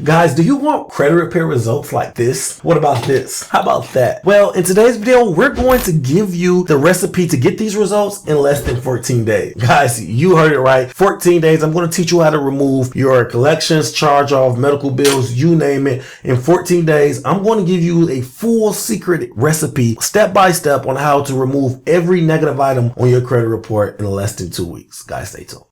Guys, do you want credit repair results like this? What about this? How about that? Well, in today's video, we're going to give you the recipe to get these results in less than 14 days. Guys, you heard it right. 14 days. I'm going to teach you how to remove your collections, charge off, medical bills, you name it. In 14 days, I'm going to give you a full secret recipe, step by step, on how to remove every negative item on your credit report in less than 2 weeks. Guys, stay tuned.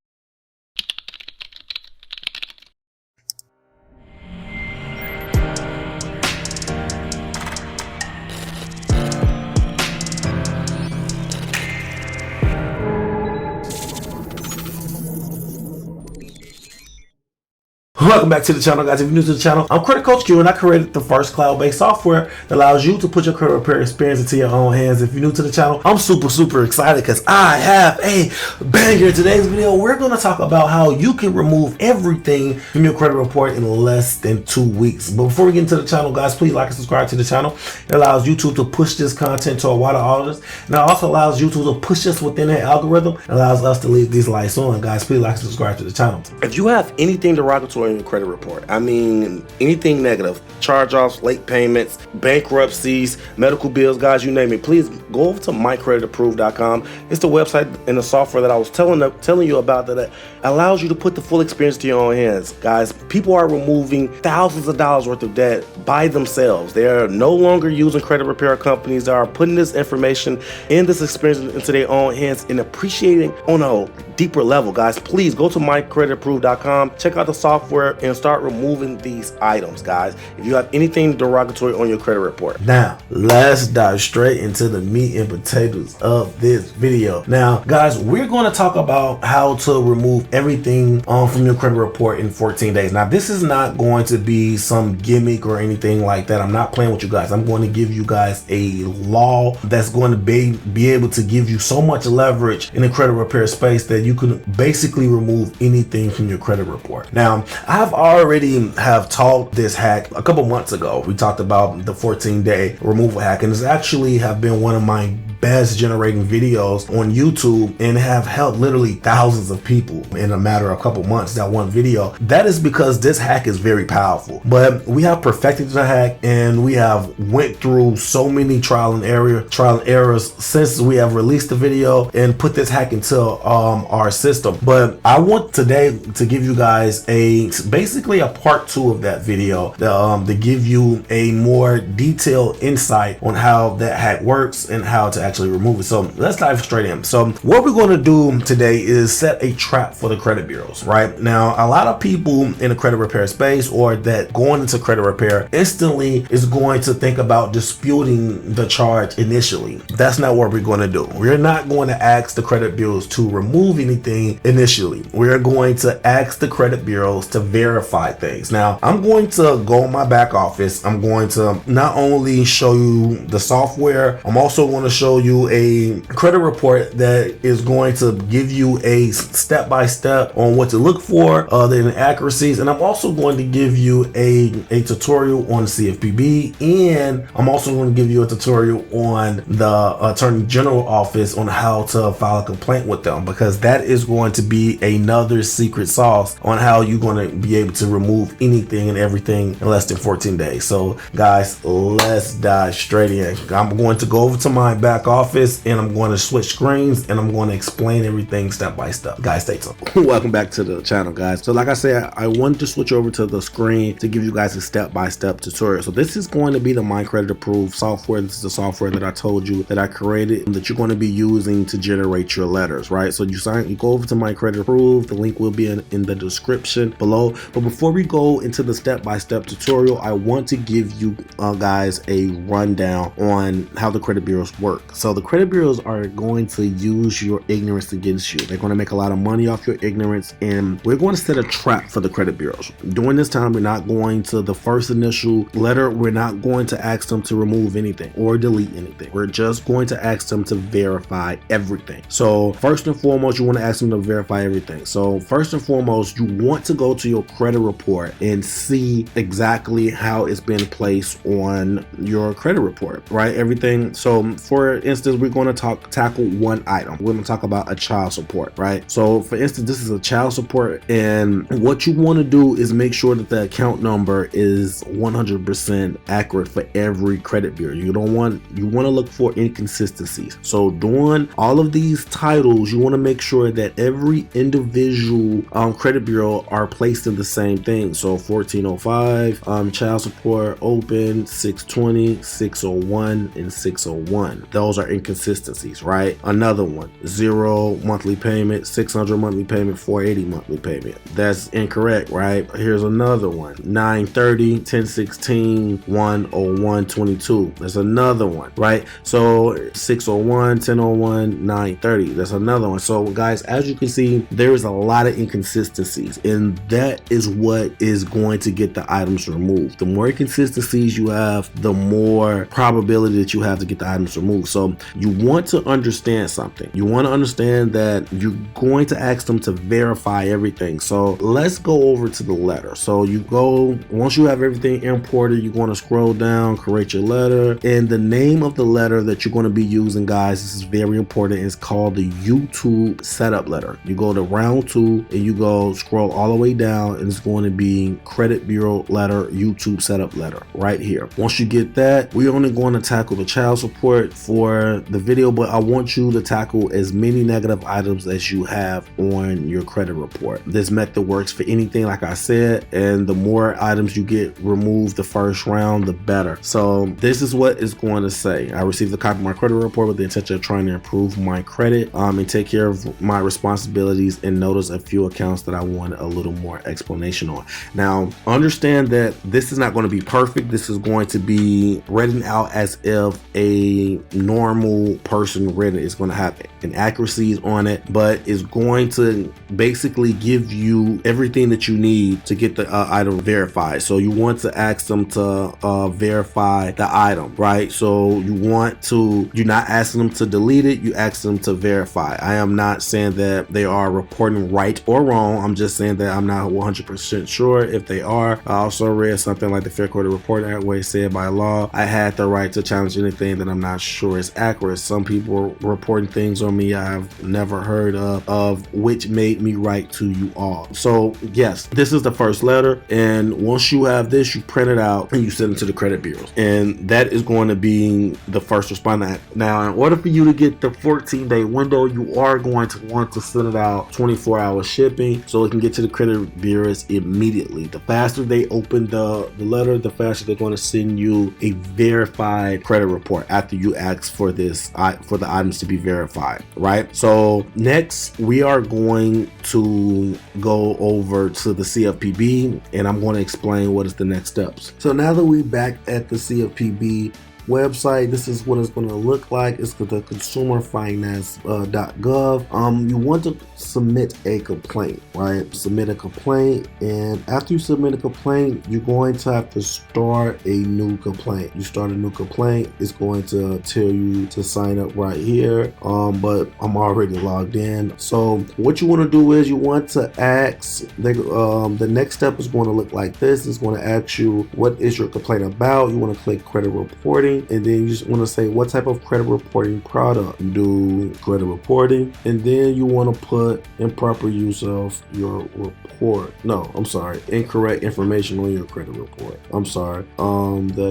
Welcome back to the channel, guys. If you're new to the channel, I'm Credit Coach Q, and I created the first cloud-based software that allows you to put your credit repair experience into your own hands. If you're new to the channel, I'm super excited because I have a banger. In today's video, we're going to talk about how you can remove everything from your credit report in less than 2 weeks. But before we get into the channel, guys, please like and subscribe to the channel. It allows YouTube to push this content to a wider audience, and it also allows YouTube to push us within their algorithm. It allows us to leave these lights on. Guys, please like and subscribe to the channel. If you have anything derogatory in your credit report, I mean anything negative, charge-offs, late payments, bankruptcies, medical bills, guys, you name it, please go over to Mycreatedapprovedcom. It's the website and the software that I was telling you about that allows you to put the full experience to your own hands. Guys, people are removing thousands of dollars worth of debt by themselves. They are no longer using credit repair companies. They are putting this information and this experience into their own hands and appreciating on a deeper level. Guys, please go to Mycreatedapprovedcom, check out the software, and start removing these items, guys, if you have anything derogatory on your credit report. Now, let's dive straight into the meat and potatoes of this video. Now, guys, we're going to talk about how to remove everything from your credit report in 14 days. Now, this is not going to be some gimmick or anything like that. I'm not playing with you guys. I'm going to give you guys a law that's going to be able to give you so much leverage in the credit repair space that you can basically remove anything from your credit report. Now, I've already have taught this hack a couple months ago. We talked about the 14-day removal hack, and it's actually have been one of my best generating videos on YouTube and have helped literally thousands of people in a matter of a couple months. That one video, that is because this hack is very powerful, but we have perfected the hack and we have went through so many trial and errors since we have released the video and put this hack into our system. But I want today to give you guys basically a part 2 of that video to give you a more detailed insight on how that hack works and how to actually remove it. So let's dive straight in. So what we're going to do today is set a trap for the credit bureaus. Right now, a lot of people in the credit repair space or that going into credit repair instantly is going to think about disputing the charge initially. That's not what we're going to do. We're not going to ask the credit bureaus to remove anything initially. We're going to ask the credit bureaus to verify things. Now, I'm going to go in my back office. I'm going to not only show you the software, I'm also going to show you a credit report that is going to give you a step-by-step on what to look for, the inaccuracies, and I'm also going to give you a tutorial on CFPB, and I'm also going to give you a tutorial on the Attorney General office on how to file a complaint with them, because that is going to be another secret sauce on how you're going to be able to remove anything and everything in less than 14 days. So guys, let's dive straight in. I'm going to go over to my back office and I'm going to switch screens and I'm going to explain everything step by step. Guys, stay tuned. Welcome back to the channel, guys. So like I said, I wanted to switch over to the screen to give you guys a step-by-step tutorial. So this is going to be the Mycreated Approved software. This is the software that I told you that I created and that you're going to be using to generate your letters, right? So you go over to Mycreated Approved. The link will be in the description below. But before we go into the step-by-step tutorial, I want to give you guys a rundown on how the credit bureaus work. So the credit bureaus are going to use your ignorance against you. They're going to make a lot of money off your ignorance, and we're going to set a trap for the credit bureaus. During this time, we're not going to the first initial letter. We're not going to ask them to remove anything or delete anything. We're just going to ask them to verify everything. So first and foremost, you want to ask them to verify everything. So first and foremost, you want to go to your credit report and see exactly how it's been placed on your credit report, right? Everything. So for instance, we're going to tackle one item. We're going to talk about a child support, right? So for instance, this is a child support, and what you want to do is make sure that the account number is 100% accurate for every credit bureau. You want to look for inconsistencies. So during all of these titles, you want to make sure that every individual credit bureau are placed in the same thing. So 1405, child support open, 620, 601, and 601. Those are inconsistencies, right? Another one, 0 monthly payment, 600 monthly payment, 480 monthly payment. That's incorrect, right? Here's another one, 930, 1016, 101, 22. That's another one, right? So 601, 1001, 930. That's another one. So guys, as you can see, there is a lot of inconsistencies, and that is what is going to get the items removed. The more inconsistencies you have, the more probability that you have to get the items removed. So you want to understand something. You want to understand that you're going to ask them to verify everything. So let's go over to the letter. So you go, once you have everything imported, you're going to scroll down, create your letter, and the name of the letter that you're going to be using, guys, this is very important, is called the YouTube setup letter. You go to round 2 and you go scroll all the way down, and it's going to be credit bureau letter, YouTube setup letter right here. Once you get that, we're only going to tackle the child support for the video, but I want you to tackle as many negative items as you have on your credit report. This method works for anything, like I said, and the more items you get removed the first round, the better. So this is what it's going to say. I received a copy of my credit report with the intention of trying to improve my credit and take care of my responsibilities, and notice a few accounts that I want a little more explanation on. Now, understand that this is not going to be perfect. This is going to be written out as if a normal person read it. It's going to have inaccuracies on it, but it's going to basically give you everything that you need to get the item verified. So you want to ask them to verify the item, right? So you're not asking them to delete it, you ask them to verify. I am not saying that they are reporting right or wrong. I'm just saying that I'm not 100% sure if they are. I also read something like the Fair Credit Reporting Act, where it said by law I had the right to challenge anything that I'm not sure is accurate. Some people are reporting things on me I've never heard of, which made me write to you all. So yes, this is the first letter, and once you have this, you print it out and you send it to the credit bureaus, and that is going to be the first response. Now, in order for you to get the 14-day window, you are going to want to send it out 24-hour shipping, so it can get to the credit bureaus immediately. The faster they open the letter, the faster they're going to send you a verified credit report after you ask for this, for the items to be verified, right? So next, we are going to go over to the CFPB, and I'm going to explain what is the next steps. So now that we're back at the CFPB website, this is what it's going to look like. It's the consumerfinance.gov. You want to submit a complaint, right? Submit a complaint, and after you submit a complaint, you're going to have to start a new complaint. You start a new complaint, it's going to tell you to sign up right here, but I'm already logged in. So what you want to do is you want to ask, the next step is going to look like this. It's going to ask you, what is your complaint about? You want to click credit reporting, and then you just want to say what type of credit reporting product. Do credit reporting, and then you want to put improper use of your report. No, I'm sorry, incorrect information on your credit report. I'm sorry. The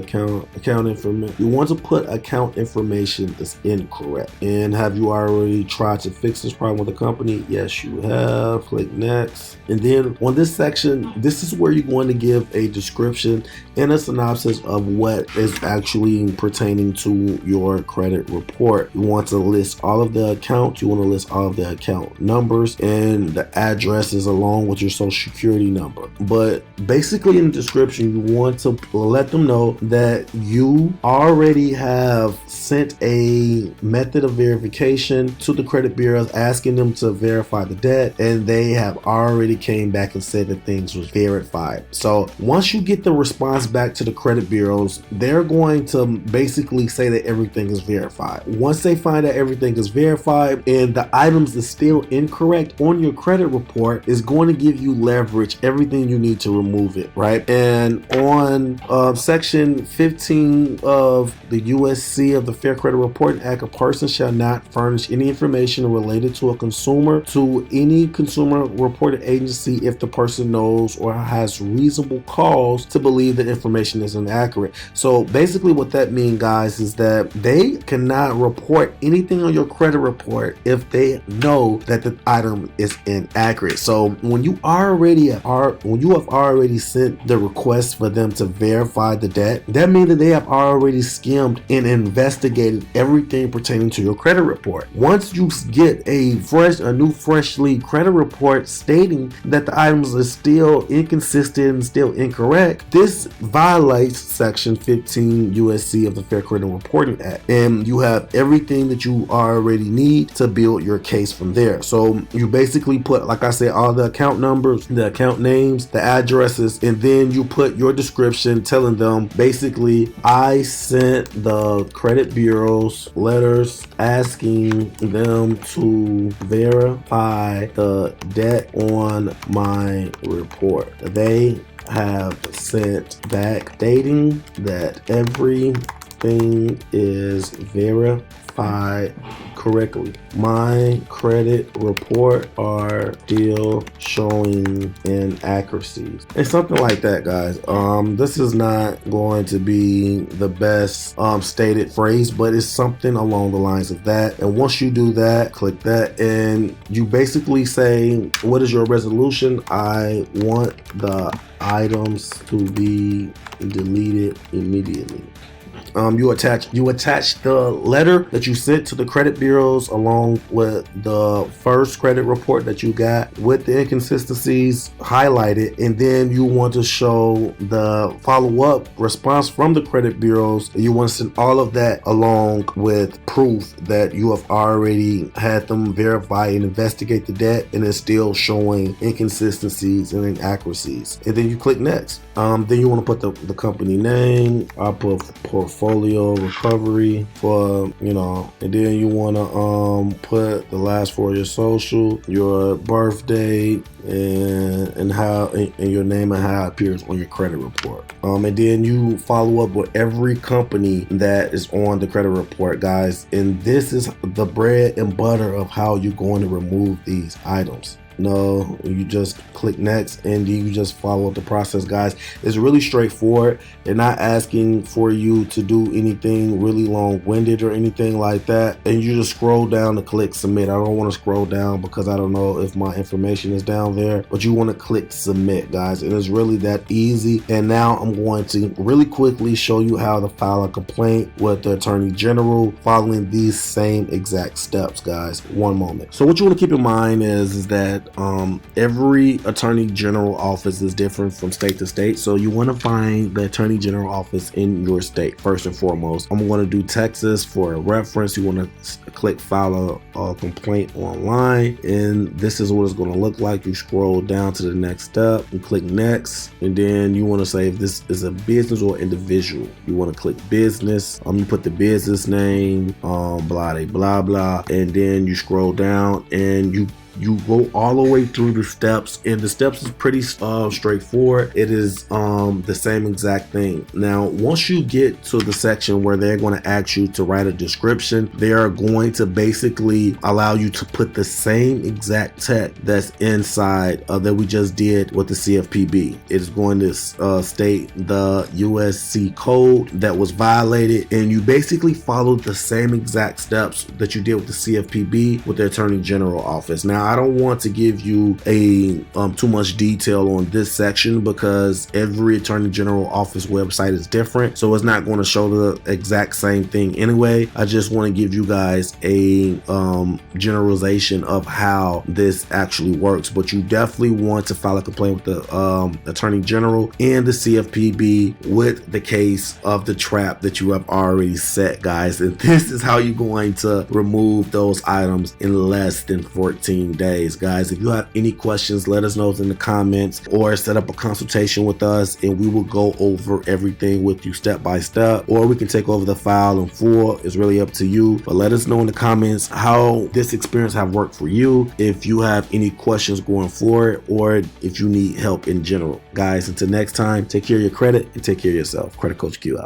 account information. You want to put account information that's incorrect. And have you already tried to fix this problem with the company? Yes, you have. Click next. And then on this section, this is where you're going to give a description and a synopsis of what is actually pertaining to your credit report. You want to list all of the accounts. You want to list all of the account numbers and the addresses along with your social security number. But basically in the description, you want to let them know that you already have sent a method of verification to the credit bureaus asking them to verify the debt, and they have already came back and said that things was verified. So once you get the response back to the credit bureaus, they're going to basically say that everything is verified. Once they find that everything is verified and the items is still incorrect on your credit report, is going to give you leverage, everything you need to remove it, right? And on section 15 of the USC of the Fair Credit Reporting Act, a person shall not furnish any information related to a consumer to any consumer reporting agency if the person knows or has reasonable cause to believe the information is inaccurate. So basically what that means, guys, is that they cannot report anything on your credit report if they know that the item is inaccurate. So when you have already sent the request for them to verify the debt, that means that they have already skimmed and investigated everything pertaining to your credit report. Once you get a new freshly credit report stating that the items are still inconsistent and still incorrect, this violates section 15 USC of the Fair Credit Reporting Act, and you have everything that you already need to build your case from there. So you basically put, like I said, all the account numbers, the account names, the addresses, and then you put your description telling them basically, I sent the credit bureaus letters asking them to verify the debt on my report. They have sent back stating that everything is verified correctly. My credit report are still showing inaccuracies. It's something like that, guys. This is not going to be the best stated phrase, but it's something along the lines of that. And once you do that, click that, and you basically say, what is your resolution? I want the items to be deleted immediately. You attach the letter that you sent to the credit bureaus along with the first credit report that you got with the inconsistencies highlighted, and then you want to show the follow-up response from the credit bureaus. You want to send all of that along with proof that you have already had them verify and investigate the debt and it's still showing inconsistencies and inaccuracies. And then you click next. Then you want to put the company name. I'll put portfolio recovery for, and then you want to put the last 4 of your social, your birthday, and your name and how it appears on your credit report. And then you follow up with every company that is on the credit report, guys. And this is the bread and butter of how you're going to remove these items. No, you just click next and you just follow up the process, guys. It's really straightforward. They're not asking for you to do anything really long-winded or anything like that. And you just scroll down to click submit. I don't want to scroll down because I don't know if my information is down there, but you want to click submit, guys. It is really that easy. And now I'm going to really quickly show you how to file a complaint with the Attorney General following these same exact steps, guys. One moment. So what you want to keep in mind is that every Attorney General office is different from state to state. So you want to find the Attorney General office in your state first and foremost. I'm going to do Texas for a reference. You want to click file a complaint online, and this is what it's going to look like. You scroll down to the next step and click next, and then you want to say if this is a business or individual. You want to click business. You put the business name, blah blah blah, and then you scroll down and you go all the way through the steps, and the steps is pretty straightforward. It is the same exact thing. Now, once you get to the section where they're going to ask you to write a description, they are going to basically allow you to put the same exact text that's inside that we just did with the CFPB. It is going to state the USC code that was violated, and you basically followed the same exact steps that you did with the CFPB with the Attorney General office. Now, I don't want to give you a too much detail on this section because every Attorney General office website is different, so it's not going to show the exact same thing anyway. I just want to give you guys a generalization of how this actually works, but you definitely want to file a complaint with the Attorney General and the CFPB with the case of the trap that you have already set, guys. And this is how you're going to remove those items in less than 14 days. Guys, if you have any questions, let us know in the comments or set up a consultation with us and we will go over everything with you step by step, or we can take over the file in full. It's really up to you, but let us know in the comments how this experience have worked for you, if you have any questions going forward, or if you need help in general. Guys, until next time, take care of your credit and take care of yourself. Credit Coach Q out.